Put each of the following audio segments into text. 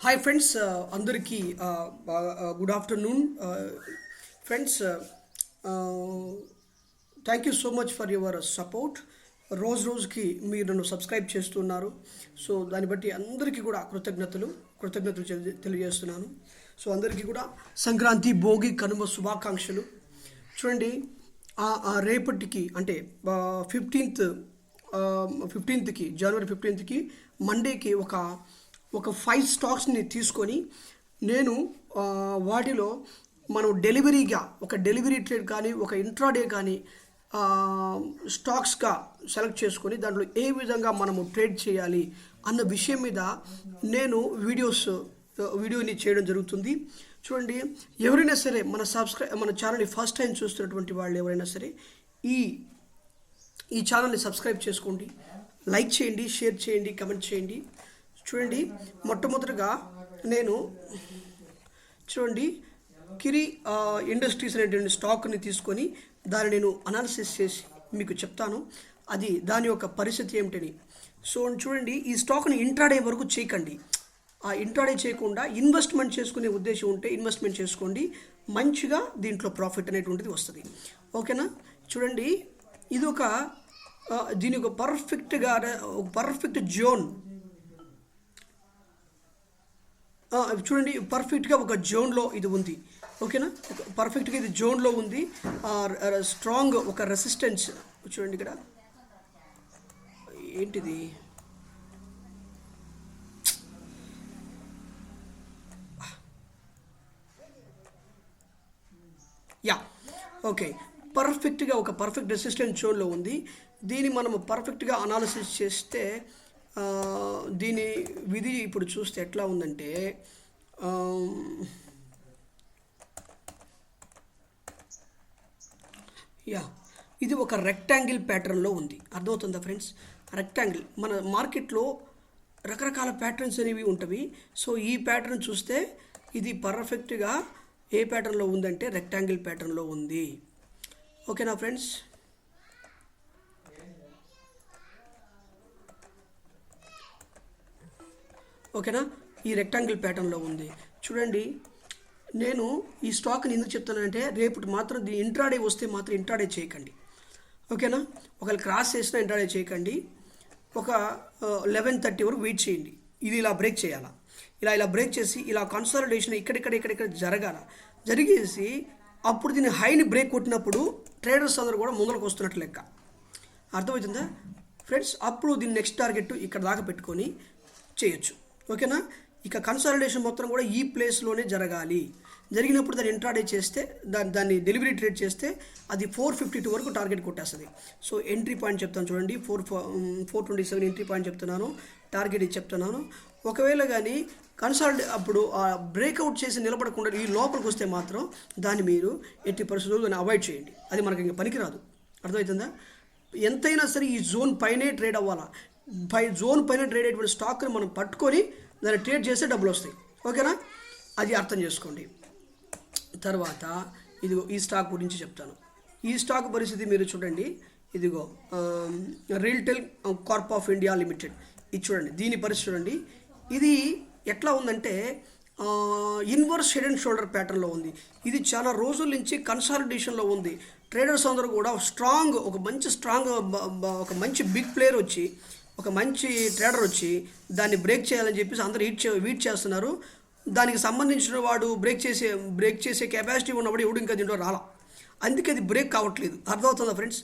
Hi friends, అందరికీ good afternoon friends. Thank you so much for your support. రోజుకి మీరు నన్ను సబ్స్క్రైబ్ చేస్తున్నారు. సో దాన్ని బట్టి అందరికీ కూడా కృతజ్ఞతలు తెలియజేస్తున్నాను. సో అందరికీ కూడా సంక్రాంతి, భోగి, కనుమ శుభాకాంక్షలు. చూడండి, రేపటికి అంటే 15th జనవరి 15th మండేకి ఒక 5 స్టాక్స్ని తీసుకొని నేను వాటిలో మనం డెలివరీగా ఒక డెలివరీ ట్రేడ్ కానీ ఒక ఇంట్రాడే కానీ స్టాక్స్గా సెలెక్ట్ చేసుకొని దాంట్లో ఏ విధంగా మనము ట్రేడ్ చేయాలి అన్న విషయం మీద నేను వీడియోని చేయడం జరుగుతుంది. చూడండి, ఎవరైనా సరే మన ఛానల్ని ఫస్ట్ టైం చూస్తున్నటువంటి వాళ్ళు ఎవరైనా సరే ఈ ఛానల్ని సబ్స్క్రైబ్ చేసుకోండి, లైక్ చేయండి, షేర్ చేయండి, కమెంట్ చేయండి. చూడండి, మొట్టమొదటిగా నేను కిరి ఇండస్ట్రీస్ అనేటువంటి స్టాక్ని తీసుకొని దాన్ని నేను అనాలిసిస్ చేసి మీకు చెప్తాను దాని యొక్క పరిస్థితి ఏమిటని. సో చూడండి, ఈ స్టాక్ని ఇంట్రాడే వరకు చేయకండి. ఆ ఇంట్రాడే చేయకుండా ఇన్వెస్ట్మెంట్ చేసుకునే ఉద్దేశం ఉంటే ఇన్వెస్ట్మెంట్ చేసుకోండి, మంచిగా దీంట్లో ప్రాఫిట్ అనేటువంటిది వస్తుంది. ఓకేనా? చూడండి, ఇది దీని ఒక పర్ఫెక్ట్ జోన్. చూడండి, పర్ఫెక్ట్గా ఒక జోన్లో ఇది ఉంది. ఓకేనా? పర్ఫెక్ట్గా ఇది జోన్లో ఉంది. స్ట్రాంగ్ ఒక రెసిస్టెన్స్. చూడండి, ఇక్కడ ఏంటిది, ఓకే, పర్ఫెక్ట్గా ఒక పర్ఫెక్ట్ రెసిస్టెన్స్ జోన్లో ఉంది. దీన్ని మనం పర్ఫెక్ట్గా అనాలిసిస్ చేస్తే దీని విధి ఇప్పుడు చూస్తే ఎట్లా ఉందంటే, ఇది ఒక రెక్టాంగిల్ ప్యాటర్న్లో ఉంది. అర్థమవుతుందా ఫ్రెండ్స్? రెక్టాంగిల్, మన మార్కెట్లో రకరకాల ప్యాటర్న్స్ అనేవి ఉంటవి. సో ఈ ప్యాటర్న్ చూస్తే ఇది పర్ఫెక్ట్గా ఏ ప్యాటర్న్లో ఉందంటే రెక్టాంగిల్ ప్యాటర్న్లో ఉంది. ఓకేనా ఫ్రెండ్స్? ఓకేనా? ఈ రెక్టాంగిల్ ప్యాటర్న్లో ఉంది. చూడండి, నేను ఈ స్టాక్ని ఎందుకు చెప్తానంటే రేపు మాత్రం దీని ఇంట్రాడే వస్తే మాత్రం ఇంట్రాడే చేయకండి. ఓకేనా? ఒకవేళ క్రాస్ చేసినా ఇంట్రాడే చేయకండి. ఒక 11:30 వరకు వెయిట్ చేయండి. ఇది ఇలా బ్రేక్ చేయాలా, ఇలా బ్రేక్ చేసి ఇలా కన్సాలిడేషన్ ఇక్కడ జరిగేసి అప్పుడు దీన్ని హైని బ్రేక్ కొట్టినప్పుడు ట్రేడర్స్ అందరూ కూడా ముందరకు వస్తున్నట్లు లెక్క. అర్థమవుతుందా ఫ్రెండ్స్? అప్పుడు దీన్ని నెక్స్ట్ టార్గెట్ ఇక్కడ దాకా పెట్టుకొని చేయొచ్చు. ఓకేనా? ఇక కన్సాలిడేషన్ మొత్తం కూడా ఈ ప్లేస్లోనే జరిగినప్పుడు దాన్ని ఇంట్రాడే చేస్తే దాన్ని డెలివరీ ట్రేడ్ చేస్తే అది 452 వరకు టార్గెట్ కొట్టేస్తుంది. సో ఎంట్రీ పాయింట్ చెప్తాను చూడండి, 427 ఎంట్రీ పాయింట్ చెప్తున్నాను, టార్గెట్ ఇది చెప్తున్నాను. ఒకవేళ కానీ అప్పుడు బ్రేక్అవుట్ చేసి నిలబడకుండా ఈ లోపలికి వస్తే మాత్రం దాన్ని మీరు ఎట్టి పరిస్థితుల్లో దాన్ని అవాయిడ్ చేయండి. అది మనకి ఇంకా పనికిరాదు. అర్థమవుతుందా? ఎంతైనా సరే ఈ జోన్ పైనే ట్రేడ్ అవ్వాలా. జోన్ పైన ట్రేడ్ అయ్యేటువంటి స్టాక్ని మనం పట్టుకొని దాన్ని ట్రేడ్ చేస్తే డబ్బులు వస్తాయి. ఓకేనా? అది అర్థం చేసుకోండి. తర్వాత ఈ స్టాక్ గురించి చెప్తాను. ఈ స్టాక్ పరిస్థితి మీరు చూడండి. ఇదిగో retail Corp of India limited. ఇది చూడండి, దీని పరిస్థితి చూడండి. ఇది ఎట్లా ఉందంటే ఇన్వర్స్ హెడ్ అండ్ షోల్డర్ ప్యాటర్న్లో ఉంది. ఇది చాలా రోజుల నుంచి కన్సాలిడేషన్లో ఉంది. ట్రేడర్స్ అందరూ కూడా ఒక మంచి బిగ్ ప్లేయర్ వచ్చి, ఒక మంచి ట్రేడర్ వచ్చి దాన్ని బ్రేక్ చేయాలని చెప్పేసి అందరూ వీట్ చేస్తున్నారు. దానికి సంబంధించిన వాడు బ్రేక్ చేసే కెపాసిటీ ఉన్నప్పుడు ఎవడు ఇంకా దీంట్లో రాలా. అందుకే అది బ్రేక్ కావట్లేదు. అర్థమవుతుందా ఫ్రెండ్స్?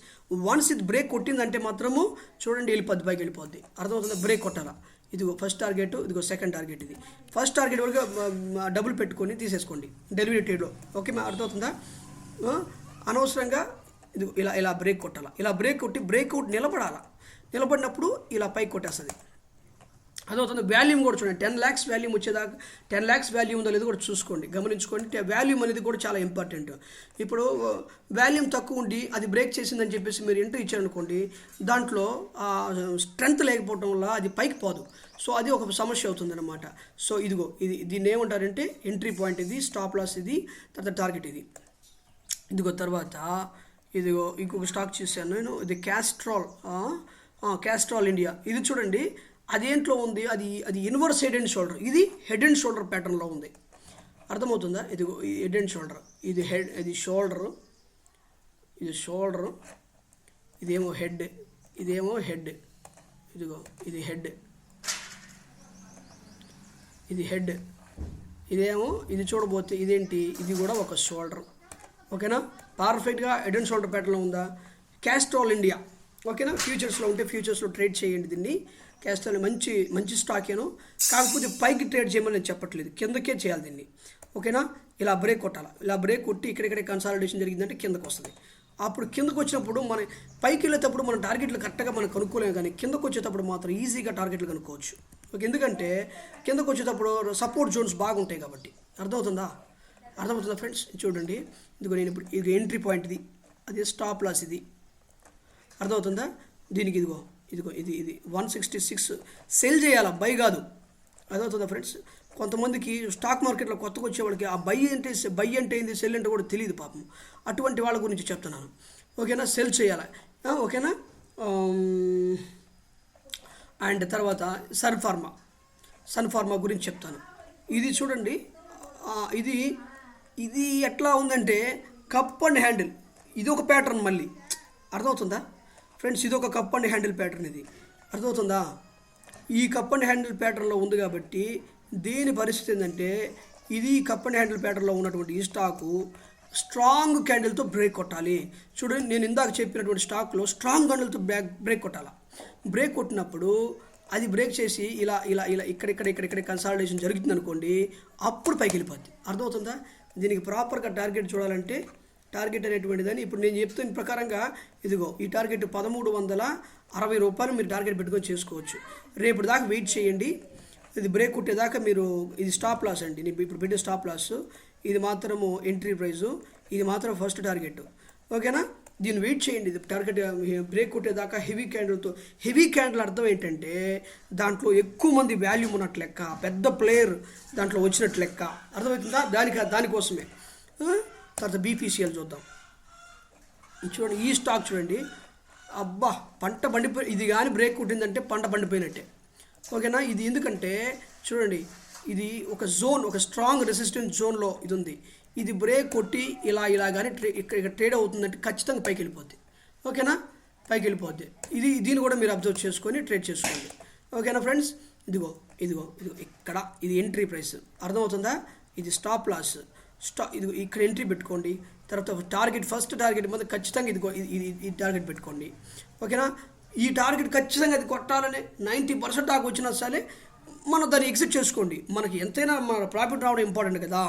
వన్స్ ఇది బ్రేక్ కొట్టిందంటే మాత్రము చూడండి, పైకి వెళ్ళిపోద్ది. అర్థమవుతుందా? బ్రేక్ కొట్టాలా. ఇదిగో ఫస్ట్ టార్గెట్, ఇదిగో సెకండ్ టార్గెట్. ఇది ఫస్ట్ టార్గెట్ వరకు డబ్బులు పెట్టుకొని తీసేసుకోండి డెలివరీ ట్రేడ్లో. ఓకే, అర్థమవుతుందా? అనవసరంగా ఇది ఇలా బ్రేక్ కొట్టాలా. ఇలా బ్రేక్ కొట్టి బ్రేక్అవుట్ నిలబడినప్పుడు ఇలా పైకి కొట్టేస్తుంది. అదవుతుంది. వాల్యూమ్ కూడా చూడండి, 10 lakhs వాల్యూమ్ వచ్చేదాకా 10 lakhs వాల్యూమ్ ఉందో లేదో కూడా చూసుకోండి, గమనించుకోండి. వాల్యూమ్ అనేది కూడా చాలా ఇంపార్టెంట్. ఇప్పుడు వాల్యూమ్ తక్కువ ఉండి అది బ్రేక్ చేసిందని చెప్పేసి మీరు ఎంట్రీ ఇచ్చారనుకోండి, దాంట్లో స్ట్రెంత్ లేకపోవడం వల్ల అది పైకి పోదు. సో అది ఒక సమస్య అవుతుంది అనమాట. సో దీన్ని ఏమంటారంటే ఎంట్రీ పాయింట్ ఇది, స్టాప్ లాస్ ఇది, తర్వాత టార్గెట్ ఇది. తర్వాత ఇంకొక స్టాక్ చూశాను నేను, ఇది క్యాస్ట్రాల్ ఇండియా. ఇది చూడండి, అదేంట్లో ఉంది, అది ఇన్వర్స్ హెడ్ అండ్ షోల్డర్, ఇది హెడ్ అండ్ షోల్డర్ ప్యాటర్న్లో ఉంది. అర్థమవుతుందా? ఇది హెడ్ అండ్ షోల్డర్, ఇది హెడ్, ఇది షోల్డరు, ఇది షోల్డరు, ఇదేమో హెడ్, ఇదేమో హెడ్, ఇదిగో ఇది హెడ్, ఇది హెడ్, ఇదేమో ఇది చూడబోతే ఇదేంటి, ఇది కూడా ఒక షోల్డర్. ఓకేనా? పర్ఫెక్ట్గా హెడ్ అండ్ షోల్డర్ ప్యాటర్న్లో ఉందా? Castrol India. ఓకేనా? ఫ్యూచర్స్లో ఉంటే ఫ్యూచర్స్లో ట్రేడ్ చేయండి దీన్ని. క్యాస్ట్రాల్ మంచి స్టాకేను, కాకపోతే పైకి ట్రేడ్ చేయమని నేను చెప్పట్లేదు, కిందకే చేయాలి దీన్ని. ఓకేనా? ఇలా బ్రేక్ కొట్టాలి, ఇలా బ్రేక్ కొట్టి ఇక్కడిక్కడే కన్సాలిడేషన్ జరిగిందంటే కిందకు వస్తుంది. అప్పుడు కిందకు వచ్చినప్పుడు మన పైకి వెళ్ళేటప్పుడు మన టార్గెట్లు కరెక్ట్గా మనం కనుక్కోలేము, కానీ కిందకు వచ్చేటప్పుడు మాత్రం ఈజీగా టార్గెట్లు కనుక్కోవచ్చు. ఓకే, ఎందుకంటే కిందకు వచ్చేటప్పుడు సపోర్ట్ జోన్స్ బాగుంటాయి కాబట్టి. అర్థమవుతుందా ఫ్రెండ్స్? చూడండి, ఇదిగో నేను ఇప్పుడు ఇది ఎంట్రీ పాయింట్, ఇది అదే స్టాప్ లాస్, ఇది అర్థమవుతుందా? దీనికి ఇదిగో ఇది 166 సెల్ చేయాలా, బై కాదు. అర్థమవుతుందా ఫ్రెండ్స్? కొంతమందికి స్టాక్ మార్కెట్లో కొత్తగా వచ్చే వాళ్ళకి ఆ బై అంటే ఏంది, సెల్ అంటే కూడా తెలియదు పాపం. అటువంటి వాళ్ళ గురించి చెప్తున్నాను. ఓకేనా? సెల్ చేయాలి. ఓకేనా? అండ్ తర్వాత సన్ ఫార్మా గురించి చెప్తాను. ఇది చూడండి, ఇది ఎట్లా ఉందంటే కప్ అండ్ హ్యాండిల్, ఇది ఒక ప్యాటర్న్ మళ్ళీ. అర్థమవుతుందా ఫ్రెండ్స్? ఇది ఒక కప్ అండ్ హ్యాండిల్ ప్యాటర్న్, ఇది అర్థమవుతుందా? ఈ కప్ అండ్ హ్యాండిల్ ప్యాటర్న్లో ఉంది కాబట్టి దీని పరిస్థితి ఏంటంటే, ఇది కప్ అండ్ హ్యాండిల్ ప్యాటర్న్లో ఉన్నటువంటి ఈ స్టాకు స్ట్రాంగ్ క్యాండిల్తో బ్రేక్ కొట్టాలి. చూడండి, నేను ఇందాక చెప్పినటువంటి స్టాక్లో స్ట్రాంగ్ క్యాండిల్తో బ్రేక్ కొట్టాలి. బ్రేక్ కొట్టినప్పుడు అది బ్రేక్ చేసి ఇలా ఇలా ఇలా ఇక్కడ కన్సాలిడేషన్ జరుగుతుంది అనుకోండి, అప్పుడు పైకి వెళ్ళిపోద్ది. అర్థమవుతుందా? దీనికి ప్రాపర్గా టార్గెట్ చూడాలంటే, టార్గెట్ అనేటువంటి దాన్ని ఇప్పుడు నేను చెప్తున్న ప్రకారంగా ఇదిగో ఈ టార్గెట్ 1360 రూపాయలు మీరు టార్గెట్ పెట్టుకొని చేసుకోవచ్చు. రేపు దాకా వెయిట్ చేయండి. ఇది బ్రేక్ కొట్టేదాకా మీరు, ఇది స్టాప్ లాస్ అండి, నేను ఇప్పుడు పెట్టే స్టాప్ లాస్. ఇది మాత్రము ఎంట్రీ ప్రైజు, ఇది మాత్రం ఫస్ట్ టార్గెట్. ఓకేనా? దీన్ని వెయిట్ చేయండి. ఇది టార్గెట్ బ్రేక్ కొట్టేదాకా హెవీ క్యాండిల్ అర్థం ఏంటంటే దాంట్లో ఎక్కువ మంది వాల్యూమ్ ఉన్నట్లు లెక్క, పెద్ద ప్లేయర్ దాంట్లో వచ్చినట్లు లెక్క. అర్థమవుతుందా? దానికోసమే. తర్వాత బీపీసీఎల్ చూద్దాం. చూడండి, ఈ స్టాక్ చూడండి, అబ్బా పంట పండిపోయి, ఇది కానీ బ్రేక్ కొట్టిందంటే పంట పండిపోయినట్టే. ఓకేనా? ఇది ఎందుకంటే చూడండి, ఇది ఒక జోన్, ఒక స్ట్రాంగ్ రెసిస్టెన్స్ జోన్లో ఇది ఉంది. ఇది బ్రేక్ కొట్టి ఇలా కానీ ఇక్కడ ట్రేడ్ అవుతుందంటే ఖచ్చితంగా పైకి వెళ్ళిపోద్ది. ఓకేనా? పైకి వెళ్ళిపోద్ది. దీన్ని కూడా మీరు అబ్జర్వ్ చేసుకొని ట్రేడ్ చేసుకోండి. ఓకేనా ఫ్రెండ్స్? ఇదిగో ఇక్కడ ఇది ఎంట్రీ ప్రైస్. అర్థమవుతుందా? ఇది స్టాప్ లాస్. ఇదిగో ఇక్కడ ఎంట్రీ పెట్టుకోండి. తర్వాత ఫస్ట్ టార్గెట్ మీద ఖచ్చితంగా ఇదిగో ఇది టార్గెట్ పెట్టుకోండి. ఓకేనా? ఈ టార్గెట్ ఖచ్చితంగా అది కొట్టాలని 90% దాకా వచ్చినా సరే మనం దాన్ని ఎగ్జిట్ చేసుకోండి. మనకి ఎంతైనా మన ప్రాఫిట్ రావడం ఇంపార్టెంట్ కదా,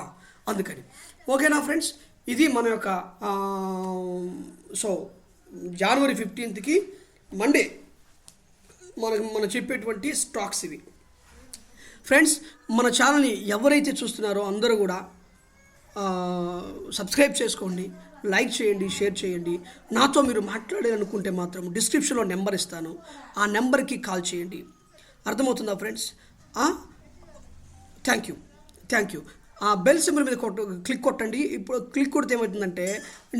అందుకని. ఓకేనా ఫ్రెండ్స్? ఇది మన యొక్క జనవరి 15కి మండే మనం చెప్పేటువంటి స్టాక్స్ ఇవి. ఫ్రెండ్స్, మన ఛానల్ని ఎవరైతే చూస్తున్నారో అందరూ కూడా సబ్స్క్రైబ్ చేసుకోండి, లైక్ చేయండి, షేర్ చేయండి. నాతో మీరు మాట్లాడాలనుకుంటే మాత్రం డిస్క్రిప్షన్లో నెంబర్ ఇస్తాను, ఆ నెంబర్కి కాల్ చేయండి. అర్థమవుతుందా ఫ్రెండ్స్? Thank you. ఆ బెల్ సింబల్ మీద క్లిక్ కొట్టండి. ఇప్పుడు క్లిక్ కొడితే ఏమవుతుందంటే,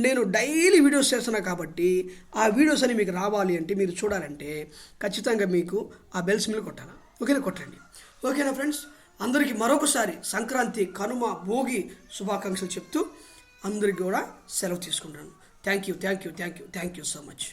నేను డైలీ వీడియోస్ చేస్తున్నా కాబట్టి ఆ వీడియోస్ అని మీకు రావాలి అంటే, మీరు చూడాలంటే ఖచ్చితంగా మీకు ఆ బెల్ సింబల్ కొట్టాలి. ఓకేనా? కొట్టండి. ఓకేనా ఫ్రెండ్స్? అందరికీ మరొకసారి సంక్రాంతి, కనుమ, భోగి శుభాకాంక్షలు చెప్తూ అందరికీ కూడా సెలవు తీసుకుంటాను. Thank you so much.